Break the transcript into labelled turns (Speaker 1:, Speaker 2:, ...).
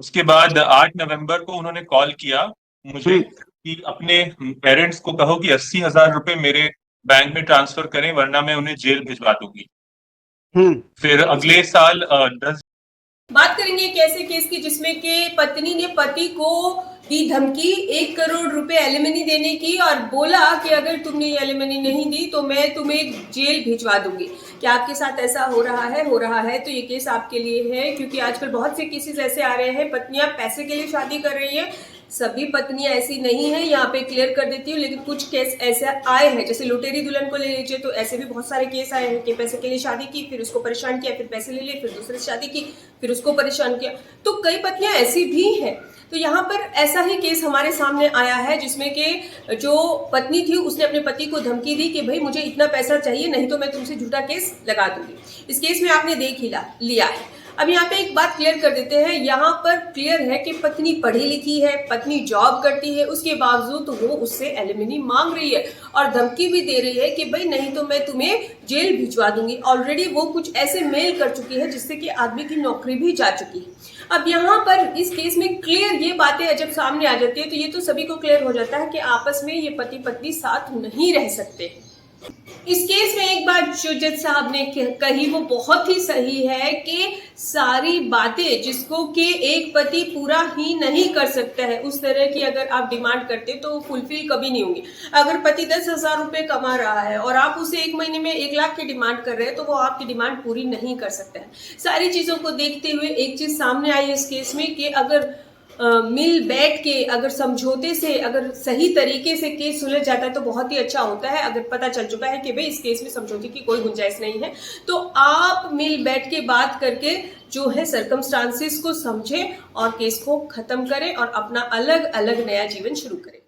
Speaker 1: उसके बाद 8 नवंबर को उन्होंने कॉल किया मुझे
Speaker 2: हम्म।
Speaker 1: कि अपने पेरेंट्स को कहो कि 80,000 रुपए मेरे बैंक में ट्रांसफर करें वरना मैं उन्हें जेल भिजवा दूंगी।
Speaker 2: हम्म।
Speaker 1: फिर अगले साल 10।
Speaker 3: बात करेंगे एक ऐसे केस की जिसमें कि पत्नी ने पति को दी धमकी 1 करोड़ रुपए एलिमनी देने की और बोला कि अगर तुमने ये एलिमनी नहीं दी तो मैं तुम्हें जेल भिजवा दूंगी। क्या आपके साथ ऐसा हो रहा है? हो रहा है तो ये केस आपके लिए है, क्योंकि आजकल बहुत से केसेस ऐसे आ रहे हैं। पत्नियां पैसे के लिए शादी कर रही हैं, सभी पत्नियां ऐसी नहीं है, यहाँ पे क्लियर कर देती हूँ, लेकिन कुछ केस ऐसे आए हैं, जैसे लुटेरी दुल्हन को ले लीजिए तो ऐसे भी बहुत सारे केस आए हैं कि पैसे के लिए शादी की, फिर उसको परेशान किया, फिर पैसे ले लिए, फिर दूसरे से शादी की, फिर उसको परेशान किया। तो कई पत्नियां ऐसी भी हैं। तो यहाँ पर ऐसा ही केस हमारे सामने आया है जिसमें कि जो पत्नी थी उसने अपने पति को धमकी दी कि भाई मुझे इतना पैसा चाहिए, नहीं तो मैं तुमसे झूठा केस लगा दूंगी। इस केस में आपने देख ही लिया है। अब यहाँ पे एक बात क्लियर कर देते हैं, यहाँ पर क्लियर है कि पत्नी पढ़ी लिखी है, पत्नी जॉब करती है, उसके बावजूद तो वो उससे एलिमनी मांग रही है और धमकी भी दे रही है कि भाई नहीं तो मैं तुम्हें जेल भिजवा दूंगी। ऑलरेडी वो कुछ ऐसे मेल कर चुकी है जिससे कि आदमी की नौकरी भी जा चुकी है। अब यहाँ पर इस केस में क्लियर ये बातें जब सामने आ जाती है तो ये तो सभी को क्लियर हो जाता है कि आपस में ये पति पत्नी साथ नहीं रह सकते। इस केस में एक बात जो जज साहब ने कही वो बहुत ही सही है कि सारी बातें जिसको कि एक पति पूरा ही नहीं कर सकता है, उस तरह की अगर आप डिमांड करते तो फुलफिल कभी नहीं होंगी। अगर पति 10,000 रुपए कमा रहा है और आप उसे एक महीने में 1 लाख की डिमांड कर रहे हैं तो वो आपकी डिमांड पूरी नहीं कर सकता है। सारी चीजों को देखते हुए एक चीज सामने आई इस केस में कि अगर मिल बैठ के अगर समझौते से अगर सही तरीके से केस सुलझ जाता है तो बहुत ही अच्छा होता है। अगर पता चल चुका है कि भाई इस केस में समझौते की कोई गुंजाइश नहीं है तो आप मिल बैठ के बात करके जो है सर्कमस्टांसेस को समझें और केस को खत्म करें और अपना अलग अलग नया जीवन शुरू करें।